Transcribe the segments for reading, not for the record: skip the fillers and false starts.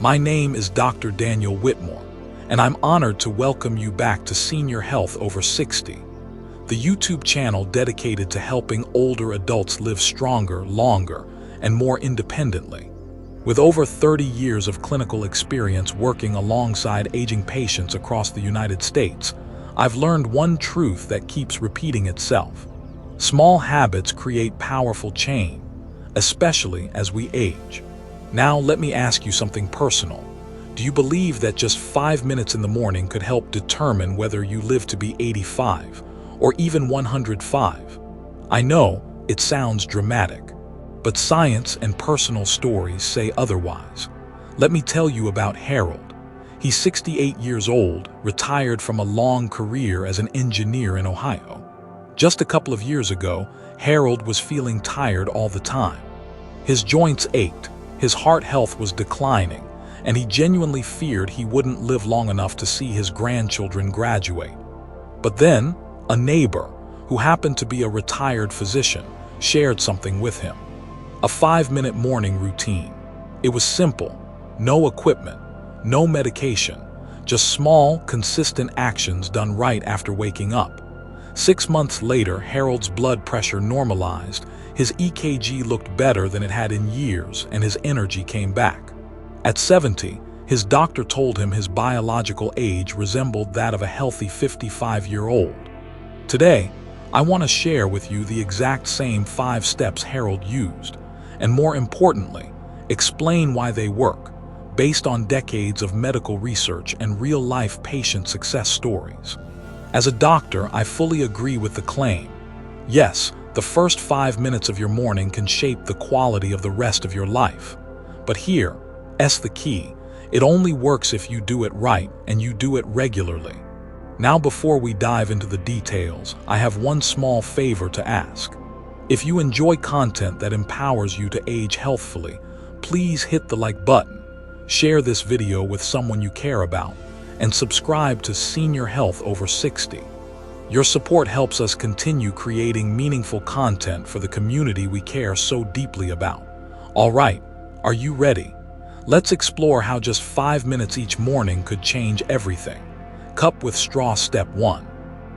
My name is Dr. Daniel Whitmore, and I'm honored to welcome you back to Senior Health Over 60, the YouTube channel dedicated to helping older adults live stronger, longer, and more independently. With over 30 years of clinical experience working alongside aging patients across the United States, I've learned one truth that keeps repeating itself. Small habits create powerful change, especially as we age. Now let me ask you something personal. Do you believe that just 5 minutes in the morning could help determine whether you live to be 85 or even 105? I know it sounds dramatic, but science and personal stories say otherwise. Let me tell you about Harold. He's 68 years old, retired from a long career as an engineer in Ohio. Just a couple of years ago, Harold was feeling tired all the time. His joints ached, his heart health was declining, and he genuinely feared he wouldn't live long enough to see his grandchildren graduate. But then, a neighbor, who happened to be a retired physician, shared something with him. A 5-minute morning routine. It was simple, no equipment, no medication, just small, consistent actions done right after waking up. 6 months later, Harold's blood pressure normalized, his EKG looked better than it had in years, and his energy came back. At 70, his doctor told him his biological age resembled that of a healthy 55-year-old. Today, I want to share with you the exact same 5 steps Harold used, and more importantly, explain why they work, based on decades of medical research and real-life patient success stories. As a doctor, I fully agree with the claim. Yes, the first 5 minutes of your morning can shape the quality of the rest of your life. But here's the key. It only works if you do it right and you do it regularly. Now, before we dive into the details, I have one small favor to ask. If you enjoy content that empowers you to age healthfully, please hit the like button, share this video with someone you care about, and subscribe to Senior Health Over 60. Your support helps us continue creating meaningful content for the community we care so deeply about. All right, are you ready? Let's explore how just 5 minutes each morning could change everything. Cup with straw. Step 1.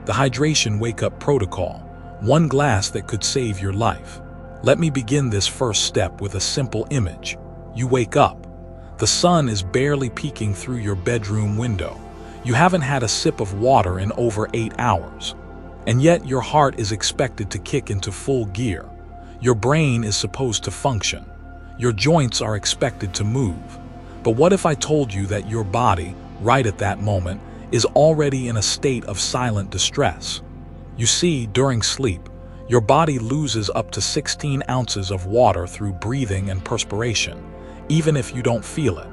The hydration wake-up protocol. 1 glass that could save your life. Let me begin this first step with a simple image. You wake up. The sun is barely peeking through your bedroom window. You haven't had a sip of water in over 8 hours. And yet your heart is expected to kick into full gear. Your brain is supposed to function. Your joints are expected to move. But what if I told you that your body, right at that moment, is already in a state of silent distress? You see, during sleep, your body loses up to 16 ounces of water through breathing and perspiration, even if you don't feel it.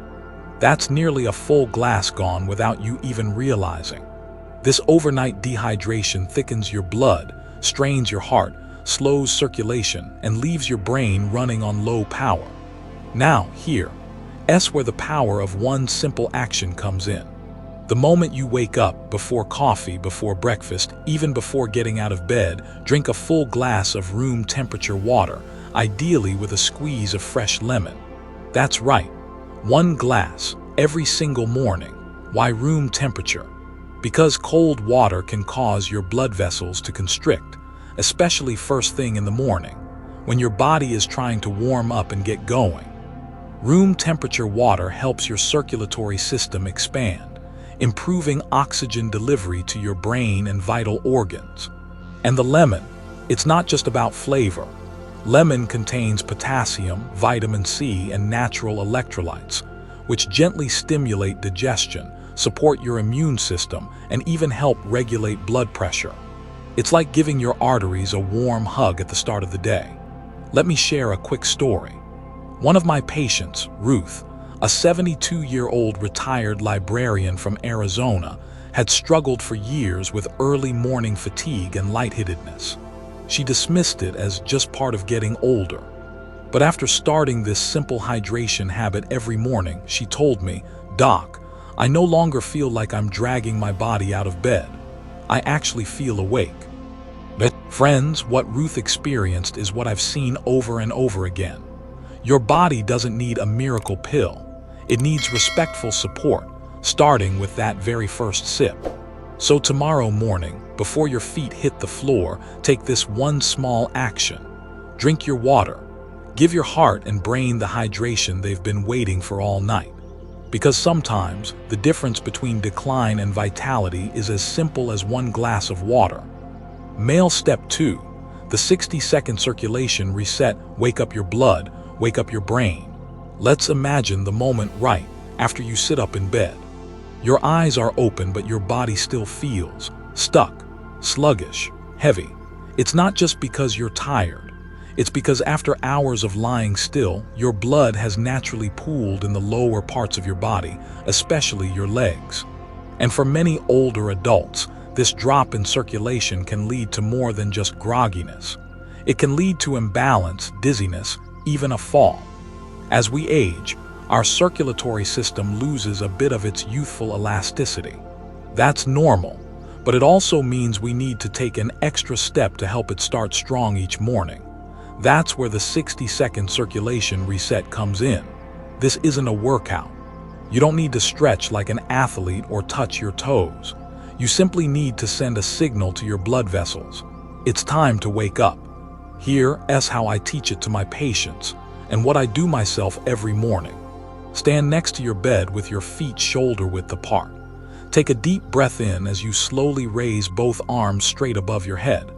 That's nearly a full glass gone without you even realizing. This overnight dehydration thickens your blood, strains your heart, slows circulation, and leaves your brain running on low power. Now, here's where the power of one simple action comes in. The moment you wake up, before coffee, before breakfast, even before getting out of bed, drink a full glass of room temperature water, ideally with a squeeze of fresh lemon. That's right, 1 glass every single morning. Why room temperature? Because cold water can cause your blood vessels to constrict, especially first thing in the morning, when your body is trying to warm up and get going. Room temperature water helps your circulatory system expand, improving oxygen delivery to your brain and vital organs. And the lemon, it's not just about flavor. Lemon contains potassium, vitamin C, and natural electrolytes, which gently stimulate digestion, support your immune system, and even help regulate blood pressure. It's like giving your arteries a warm hug at the start of the day. Let me share a quick story. One of my patients, Ruth, a 72-year-old retired librarian from Arizona, had struggled for years with early morning fatigue and lightheadedness. She dismissed it as just part of getting older. But after starting this simple hydration habit every morning, she told me, "Doc, I no longer feel like I'm dragging my body out of bed. I actually feel awake." But friends, what Ruth experienced is what I've seen over and over again. Your body doesn't need a miracle pill. It needs respectful support, starting with that very first sip. So tomorrow morning, before your feet hit the floor, take this one small action. Drink your water. Give your heart and brain the hydration they've been waiting for all night. Because sometimes, the difference between decline and vitality is as simple as one glass of water. Male step 2. The 60-second circulation reset. Wake up your blood, wake up your brain. Let's imagine the moment right after you sit up in bed. Your eyes are open, but your body still feels stuck, sluggish, heavy. It's not just because you're tired. It's because after hours of lying still, your blood has naturally pooled in the lower parts of your body, especially your legs. And for many older adults, this drop in circulation can lead to more than just grogginess. It can lead to imbalance, dizziness, even a fall. As we age, our circulatory system loses a bit of its youthful elasticity. That's normal, but it also means we need to take an extra step to help it start strong each morning. That's where the 60-second circulation reset comes in. This isn't a workout. You don't need to stretch like an athlete or touch your toes. You simply need to send a signal to your blood vessels. It's time to wake up. Here's how I teach it to my patients, and what I do myself every morning. Stand next to your bed with your feet shoulder-width apart. Take a deep breath in as you slowly raise both arms straight above your head.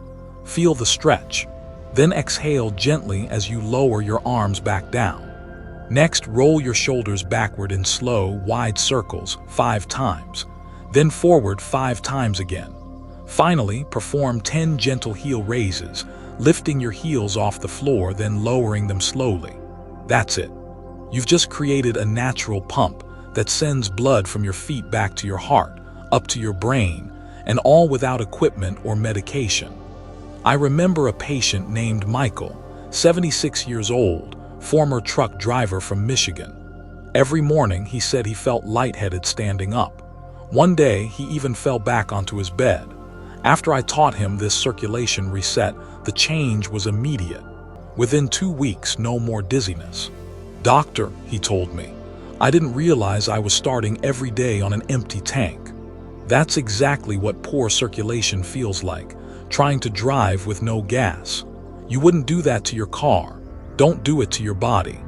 Feel the stretch. Then exhale gently as you lower your arms back down. Next, roll your shoulders backward in slow, wide circles 5 times. Then forward 5 times again. Finally, perform 10 gentle heel raises, lifting your heels off the floor, then lowering them slowly. That's it. You've just created a natural pump that sends blood from your feet back to your heart, up to your brain, and all without equipment or medication. I remember a patient named Michael, 76 years old, former truck driver from Michigan. Every morning he said he felt lightheaded standing up. One day he even fell back onto his bed. After I taught him this circulation reset, the change was immediate. Within 2 weeks, no more dizziness. "Doctor," he told me, "I didn't realize I was starting every day on an empty tank." That's exactly what poor circulation feels like, trying to drive with no gas. You wouldn't do that to your car. Don't do it to your body.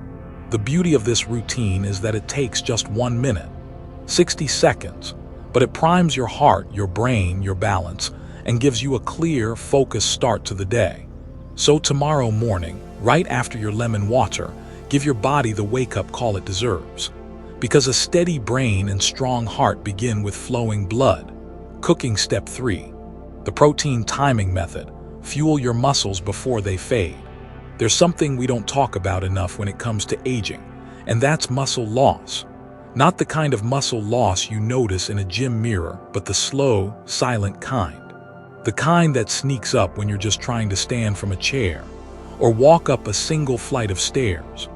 The beauty of this routine is that it takes just 1 minute, 60 seconds, but it primes your heart, your brain, your balance, and gives you a clear, focused start to the day. So tomorrow morning, right after your lemon water, give your body the wake-up call it deserves. Because a steady brain and strong heart begin with flowing blood. Cooking step 3. The protein timing method. Fuel your muscles before they fade. There's something we don't talk about enough when it comes to aging, and that's muscle loss. Not the kind of muscle loss you notice in a gym mirror, but the slow, silent kind. The kind that sneaks up when you're just trying to stand from a chair or walk up a single flight of stairs.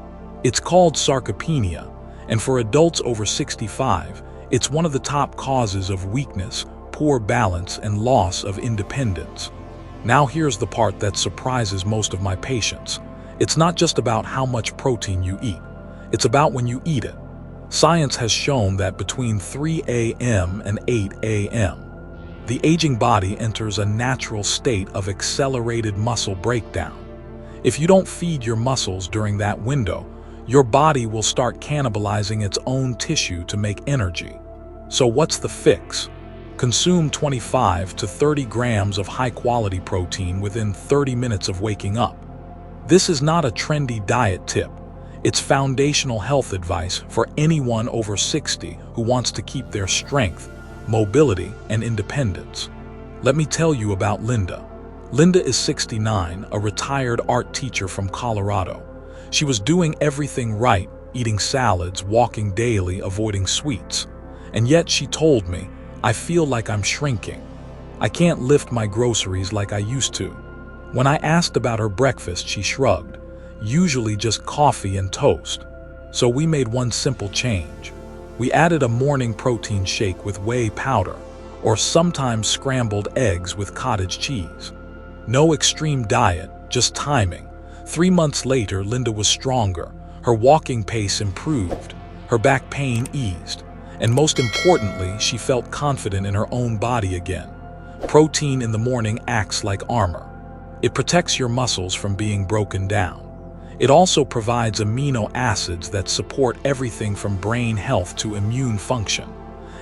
It's called sarcopenia, and for adults over 65, it's one of the top causes of weakness, poor balance, and loss of independence. Now here's the part that surprises most of my patients. It's not just about how much protein you eat. It's about when you eat it. Science has shown that between 3 a.m. and 8 a.m., the aging body enters a natural state of accelerated muscle breakdown. If you don't feed your muscles during that window, your body will start cannibalizing its own tissue to make energy. So what's the fix? Consume 25 to 30 grams of high-quality protein within 30 minutes of waking up. This is not a trendy diet tip. It's foundational health advice for anyone over 60 who wants to keep their strength, mobility, and independence. Let me tell you about Linda. Linda is 69, a retired art teacher from Colorado. She was doing everything right, eating salads, walking daily, avoiding sweets. And yet she told me, "I feel like I'm shrinking. I can't lift my groceries like I used to." When I asked about her breakfast, she shrugged, "Usually just coffee and toast." So we made one simple change. We added a morning protein shake with whey powder, or sometimes scrambled eggs with cottage cheese. No extreme diet, just timing. 3 months later, Linda was stronger. Her walking pace improved. Her back pain eased, and most importantly, she felt confident in her own body again. Protein in the morning acts like armor. It protects your muscles from being broken down. It also provides amino acids that support everything from brain health to immune function.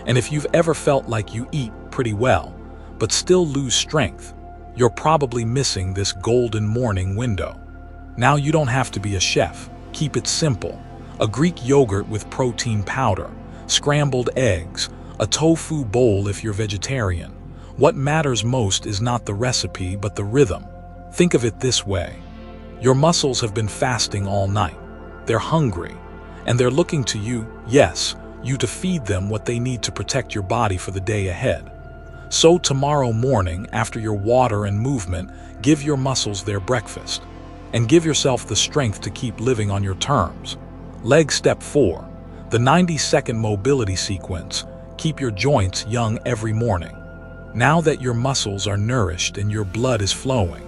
And if you've ever felt like you eat pretty well, but still lose strength, you're probably missing this golden morning window. Now you don't have to be a chef. Keep it simple. A Greek yogurt with protein powder, scrambled eggs, a tofu bowl if you're vegetarian. What matters most is not the recipe, but the rhythm. Think of it this way. Your muscles have been fasting all night. They're hungry, and they're looking to you, yes, you to feed them what they need to protect your body for the day ahead. So tomorrow morning, after your water and movement, give your muscles their breakfast. And give yourself the strength to keep living on your terms. Leg step 4. The 90-second mobility sequence. Keep your joints young every morning. Now that your muscles are nourished and your blood is flowing,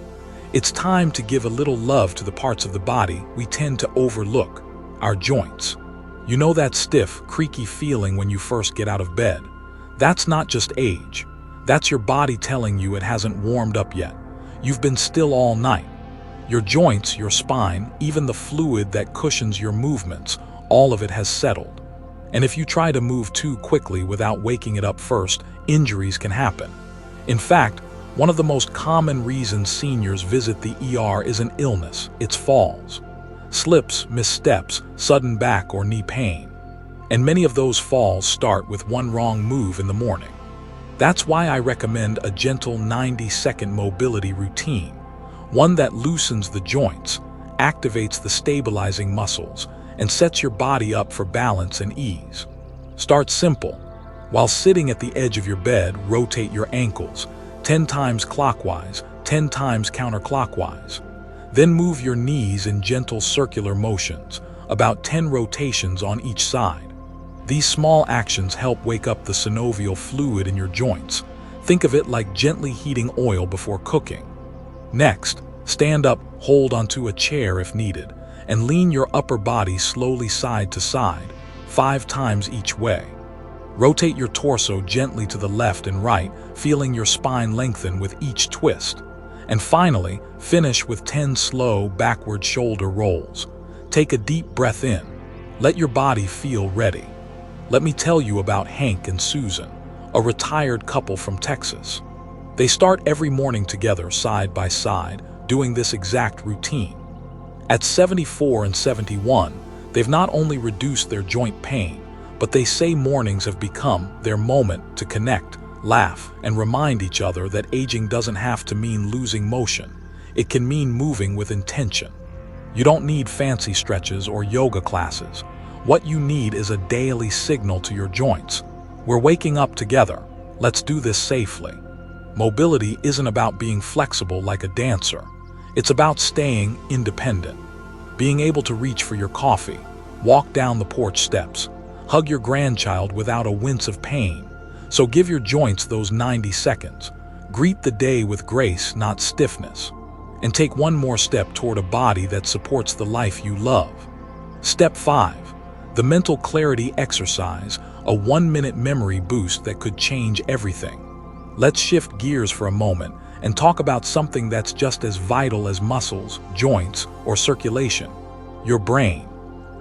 it's time to give a little love to the parts of the body we tend to overlook, our joints. You know that stiff, creaky feeling when you first get out of bed? That's not just age. That's your body telling you it hasn't warmed up yet. You've been still all night. Your joints, your spine, even the fluid that cushions your movements, all of it has settled. And if you try to move too quickly without waking it up first, injuries can happen. In fact, one of the most common reasons seniors visit the ER isn't illness, it's falls. Slips, missteps, sudden back or knee pain. And many of those falls start with one wrong move in the morning. That's why I recommend a gentle 90-second mobility routine. One that loosens the joints, activates the stabilizing muscles, and sets your body up for balance and ease. Start simple. While sitting at the edge of your bed, rotate your ankles, 10 times clockwise, 10 times counterclockwise. Then move your knees in gentle circular motions, about 10 rotations on each side. These small actions help wake up the synovial fluid in your joints. Think of it like gently heating oil before cooking. Next, stand up, hold onto a chair if needed, and lean your upper body slowly side to side, 5 times each way. Rotate your torso gently to the left and right, feeling your spine lengthen with each twist. And finally, finish with 10 slow backward shoulder rolls. Take a deep breath in. Let your body feel ready. Let me tell you about Hank and Susan, a retired couple from Texas. They start every morning together side by side, doing this exact routine. At 74 and 71, they've not only reduced their joint pain, but they say mornings have become their moment to connect, laugh, and remind each other that aging doesn't have to mean losing motion. It can mean moving with intention. You don't need fancy stretches or yoga classes. What you need is a daily signal to your joints. We're waking up together. Let's do this safely. Mobility isn't about being flexible like a dancer. It's about staying independent. Being able to reach for your coffee, walk down the porch steps, hug your grandchild without a wince of pain. So give your joints those 90 seconds. Greet the day with grace, not stiffness. And take one more step toward a body that supports the life you love. Step 5. The mental clarity exercise, a 1-minute memory boost that could change everything. Let's shift gears for a moment and talk about something that's just as vital as muscles, joints, or circulation: your brain.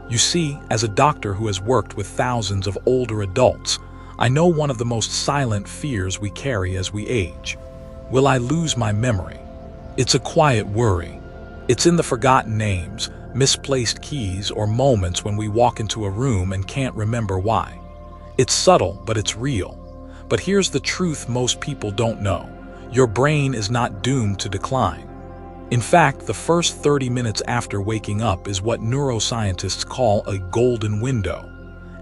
You see, as a doctor who has worked with thousands of older adults, I know one of the most silent fears we carry as we age. Will I lose my memory? It's a quiet worry. It's in the forgotten names, misplaced keys, or moments when we walk into a room and can't remember why. It's subtle, but it's real. But here's the truth most people don't know. Your brain is not doomed to decline. In fact, the first 30 minutes after waking up is what neuroscientists call a golden window,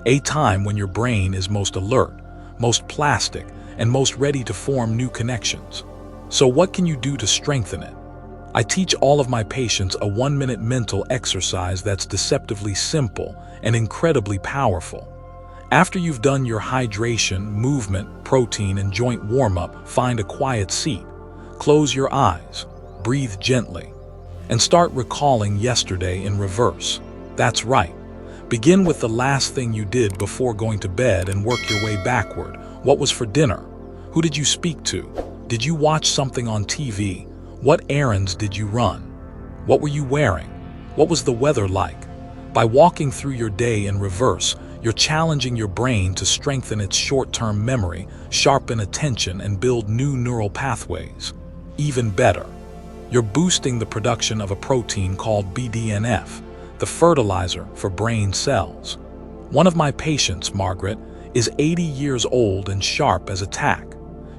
a time when your brain is most alert, most plastic, and most ready to form new connections. So what can you do to strengthen it? I teach all of my patients a 1-minute mental exercise that's deceptively simple and incredibly powerful. After you've done your hydration, movement, protein, and joint warm-up, find a quiet seat. Close your eyes, breathe gently, and start recalling yesterday in reverse. That's right. Begin with the last thing you did before going to bed and work your way backward. What was for dinner? Who did you speak to? Did you watch something on TV? What errands did you run? What were you wearing? What was the weather like? By walking through your day in reverse, you're challenging your brain to strengthen its short-term memory, sharpen attention, and build new neural pathways. Even better, you're boosting the production of a protein called BDNF, the fertilizer for brain cells. One of my patients, Margaret, is 80 years old and sharp as a tack.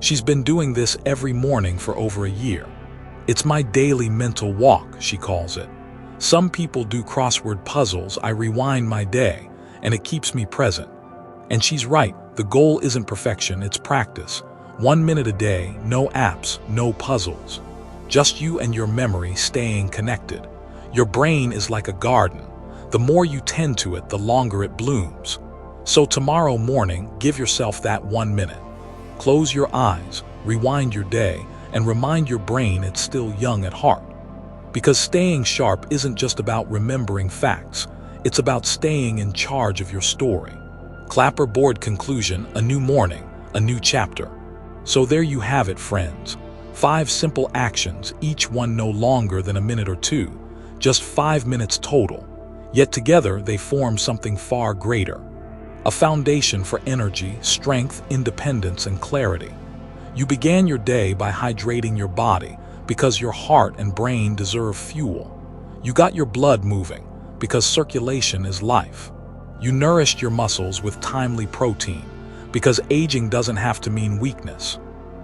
She's been doing this every morning for over a year. It's my daily mental walk, she calls it. Some people do crossword puzzles. I rewind my day, and it keeps me present. And she's right, the goal isn't perfection, it's practice. 1 minute a day, no apps, no puzzles. Just you and your memory staying connected. Your brain is like a garden. The more you tend to it, the longer it blooms. So tomorrow morning, give yourself that 1 minute. Close your eyes, rewind your day, and remind your brain it's still young at heart. Because staying sharp isn't just about remembering facts, it's about staying in charge of your story. Clapperboard conclusion, a new morning, a new chapter. So there you have it, friends. 5 simple actions, each one no longer than a minute or two, just 5 minutes total. Yet together they form something far greater. A foundation for energy, strength, independence, and clarity. You began your day by hydrating your body because your heart and brain deserve fuel. You got your blood moving because circulation is life. You nourished your muscles with timely protein because aging doesn't have to mean weakness.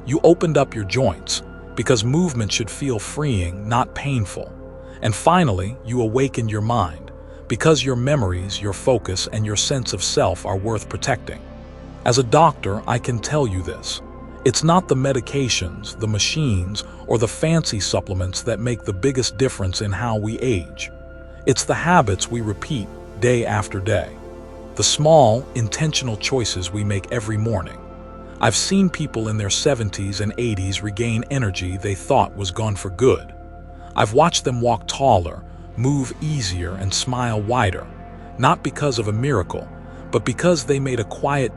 You opened up your joints because movement should feel freeing, not painful. And finally, you awakened your mind because your memories, your focus, and your sense of self are worth protecting. As a doctor, I can tell you this. It's not the medications, the machines, or the fancy supplements that make the biggest difference in how we age. It's the habits we repeat day after day. The small, intentional choices we make every morning. I've seen people in their 70s and 80s regain energy they thought was gone for good. I've watched them walk taller, move easier, and smile wider, not because of a miracle, but because they made a quiet